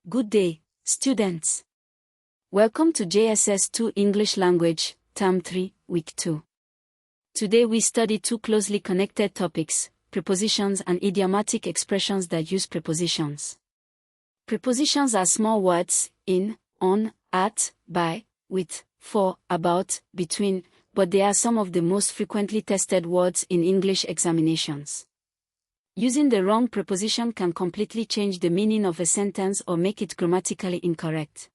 Good day, students. Welcome to JSS 2 English Language, Term 3, Week 2. Today we study two closely connected topics, prepositions and idiomatic expressions that use prepositions. Prepositions are small words, in, on, at, by, with, for, about, between, but they are some of the most frequently tested words in English examinations. Using the wrong preposition can completely change the meaning of a sentence or make it grammatically incorrect.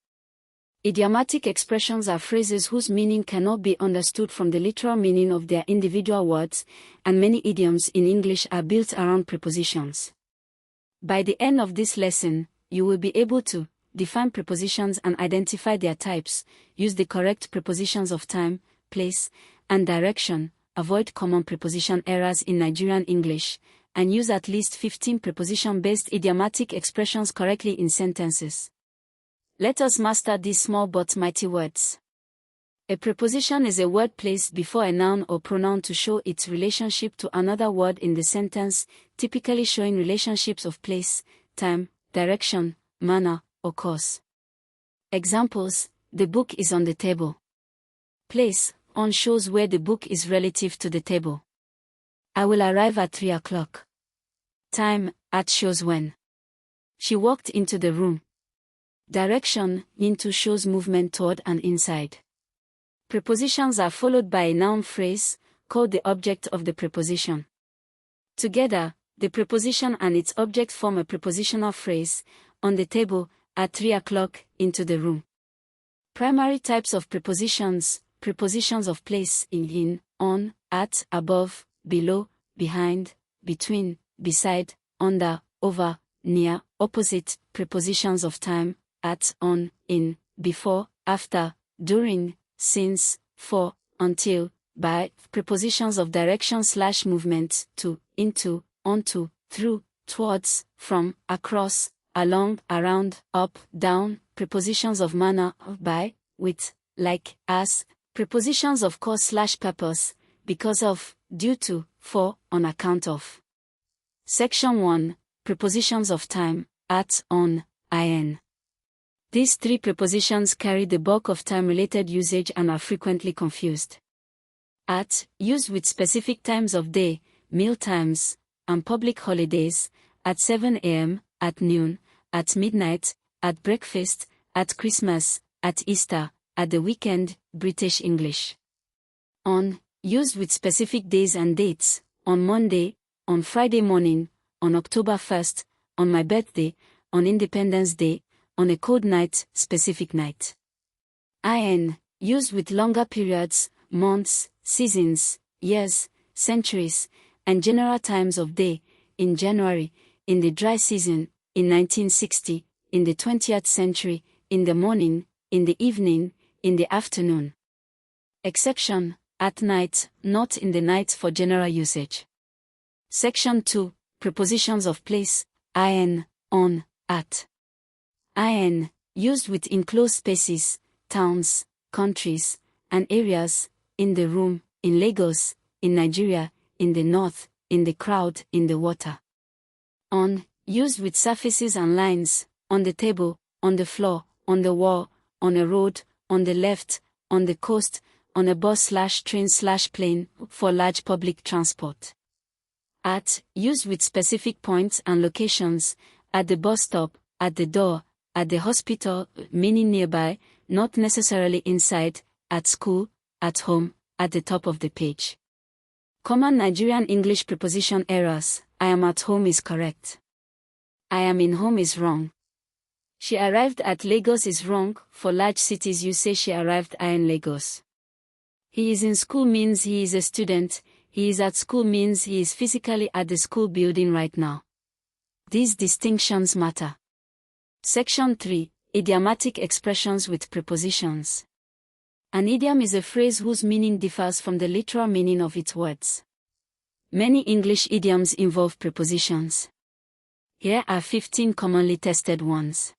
Idiomatic expressions are phrases whose meaning cannot be understood from the literal meaning of their individual words, and many idioms in English are built around prepositions. By the end of this lesson, you will be able to define prepositions and identify their types, use the correct prepositions of time, place, and direction, avoid common preposition errors in Nigerian English, and use at least 15 preposition-based idiomatic expressions correctly in sentences. Let us master these small but mighty words. A preposition is a word placed before a noun or pronoun to show its relationship to another word in the sentence, typically showing relationships of place, time, direction, manner, or cause. Examples: the book is on the table. Place, on shows where the book is relative to the table. I will arrive at 3 o'clock. Time, at shows when. She walked into the room. Direction, into shows movement toward and inside. Prepositions are followed by a noun phrase, called the object of the preposition. Together, the preposition and its object form a prepositional phrase, on the table, at 3 o'clock, into the room. Primary types of prepositions: prepositions of place, in, on, at, above, below, behind, between, beside, under, over, near. Opposite, prepositions of time, at, on, in, before, after, during, since, for, until, by. Prepositions of direction/movement, to, into, onto, through, towards, from, across, along, around, up, down. Prepositions of manner, by, with, like, as. Prepositions of cause/purpose, because of, due to, for, on account of. Section 1. Prepositions of time, at, on, in. These three prepositions carry the bulk of time-related usage and are frequently confused. At, used with specific times of day, meal times, and public holidays, at 7 a.m., at noon, at midnight, at breakfast, at Christmas, at Easter, at the weekend. British English. On, used with specific days and dates, on Monday, on Friday morning, on October 1st, on my birthday, on Independence Day, on a cold night, specific night. In, used with longer periods, months, seasons, years, centuries, and general times of day, in January, in the dry season, in 1960, in the 20th century, in the morning, in the evening, in the afternoon. Exception: at night, not in the night for general usage. Section 2. Prepositions of place, in, on, at. In, used with enclosed spaces, towns, countries, and areas, in the room, in Lagos, in Nigeria, in the north, in the crowd, in the water. On, used with surfaces and lines, on the table, on the floor, on the wall, on a road, on the left, on the coast, on a bus/train/plane, for large public transport. At, used with specific points and locations, at the bus stop, at the door, at the hospital, meaning nearby, not necessarily inside, at school, at home, at the top of the page. Common Nigerian English preposition errors: I am at home is correct. I am in home is wrong. She arrived at Lagos is wrong. For large cities you say she arrived in Lagos. He is in school means he is a student. He is at school means he is physically at the school building right now. These distinctions matter. Section 3. Idiomatic expressions with prepositions. An idiom is a phrase whose meaning differs from the literal meaning of its words. Many English idioms involve prepositions. Here are 15 commonly tested ones.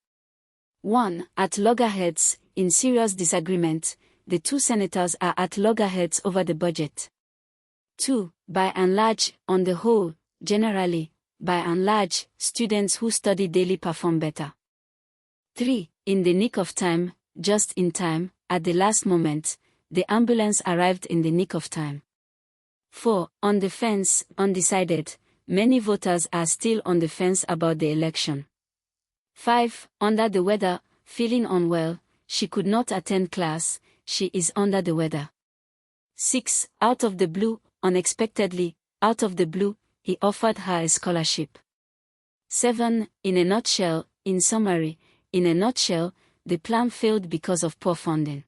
1. At loggerheads. In serious disagreement, the two senators are at loggerheads over the budget. 2. By and large, on the whole, generally, by and large, students who study daily perform better. 3. In the nick of time, just in time, at the last moment, the ambulance arrived in the nick of time. 4. On the fence, undecided, many voters are still on the fence about the election. 5. Under the weather, feeling unwell, she could not attend class, she is under the weather. 6. Out of the blue, unexpectedly, out of the blue, he offered her a scholarship. 7. In a nutshell, in summary, in a nutshell, the plan failed because of poor funding.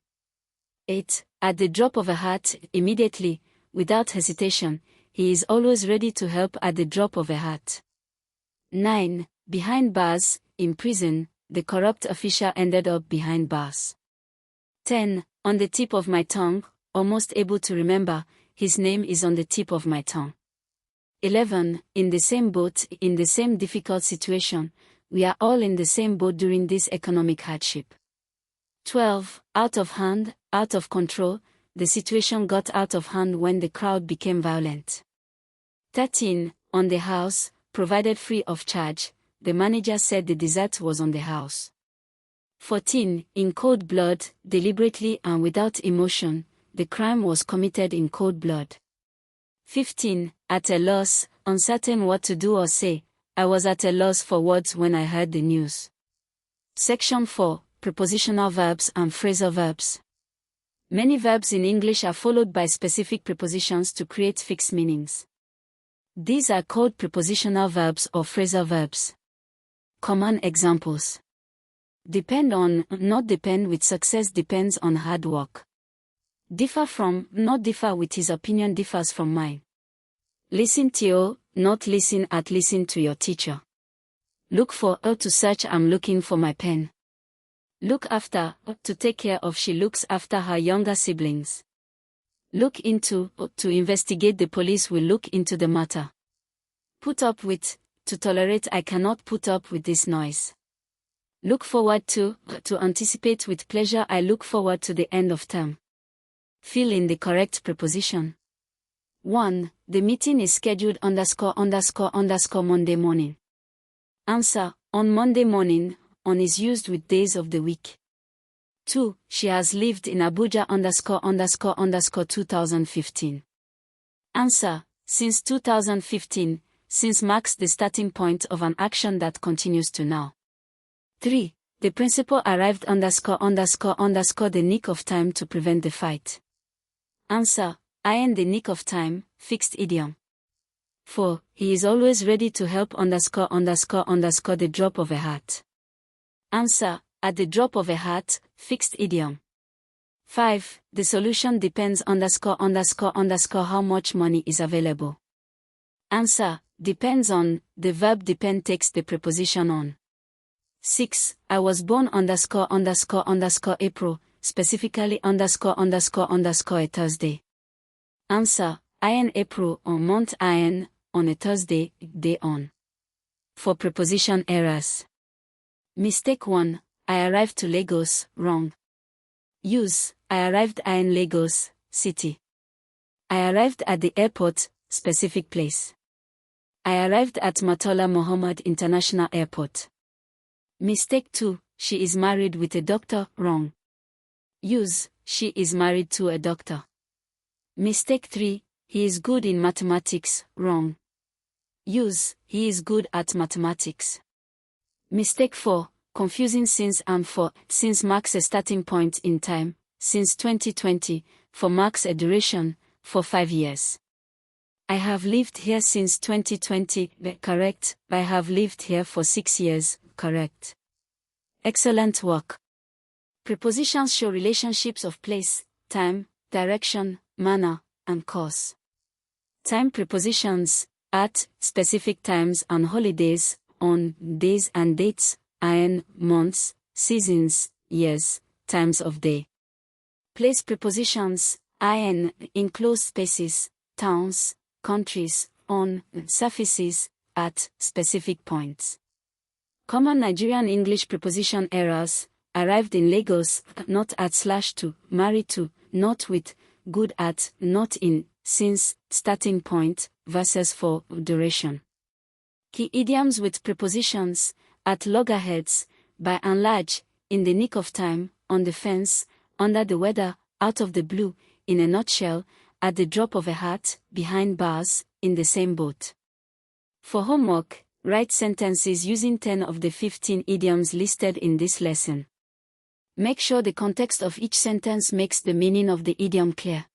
8. At the drop of a hat, immediately, without hesitation, he is always ready to help at the drop of a hat. 9. Behind bars, in prison, the corrupt official ended up behind bars. 10. On the tip of my tongue, almost able to remember, his name is on the tip of my tongue. 11. In the same boat, in the same difficult situation, we are all in the same boat during this economic hardship. 12. Out of hand, out of control, the situation got out of hand when the crowd became violent. 13. On the house, provided free of charge, the manager said the dessert was on the house. 14. In cold blood, deliberately and without emotion, the crime was committed in cold blood. 15. At a loss, uncertain what to do or say, I was at a loss for words when I heard the news. Section 4. Prepositional verbs and phrasal verbs. Many verbs in English are followed by specific prepositions to create fixed meanings. These are called prepositional verbs or phrasal verbs. Common examples. Depend on, not depend with success depends on hard work. Differ from, not differ with his opinion differs from mine. Listen to, not listen at listen to your teacher. Look for, to search I'm looking for my pen. Look after, to take care of she looks after her younger siblings. Look into, to investigate the police will look into the matter. Put up with, to tolerate I cannot put up with this noise. Look forward to anticipate with pleasure I look forward to the end of term. Fill in the correct preposition. 1. The meeting is scheduled Monday morning. Answer, on Monday morning, on is used with days of the week. 2. She has lived in Abuja 2015. Answer, since 2015, since marks the starting point of an action that continues to now. 3. The principal arrived the nick of time to prevent the fight. Answer, in the nick of time, fixed idiom. 4. He is always ready to help the drop of a hat. Answer, at the drop of a hat, fixed idiom. 5. The solution depends how much money is available. Answer, depends on, the verb depend takes the preposition on. 6. I was born April, specifically a Thursday. Answer, in April on month on a Thursday, day on. For preposition errors. Mistake 1. I arrived to Lagos, wrong. Use, I arrived in Lagos, city. I arrived at the airport, specific place. I arrived at Murtala Muhammad International Airport. Mistake 2. She is married with a doctor, wrong. Use, she is married to a doctor. Mistake 3. He is good in mathematics, wrong. Use, he is good at mathematics. Mistake 4. Confusing since and for, since marks a starting point in time, since 2020, for marks a duration, for 5 years. I have lived here since 2020, correct, I have lived here for 6 years, correct. Excellent work. Prepositions show relationships of place, time, direction, manner, and cause. Time prepositions, at, specific times and holidays, on, days and dates, months, seasons, years, times of day. Place prepositions, in closed spaces, towns, countries, on, surfaces, at, specific points. Common Nigerian English preposition errors, arrived in Lagos, not at /to, married to, not with, good at, not in, since, starting point, versus for, duration. Key idioms with prepositions, at loggerheads, by and large, in the nick of time, on the fence, under the weather, out of the blue, in a nutshell, at the drop of a hat, behind bars, in the same boat. For homework, write sentences using 10 of the 15 idioms listed in this lesson. Make sure the context of each sentence makes the meaning of the idiom clear.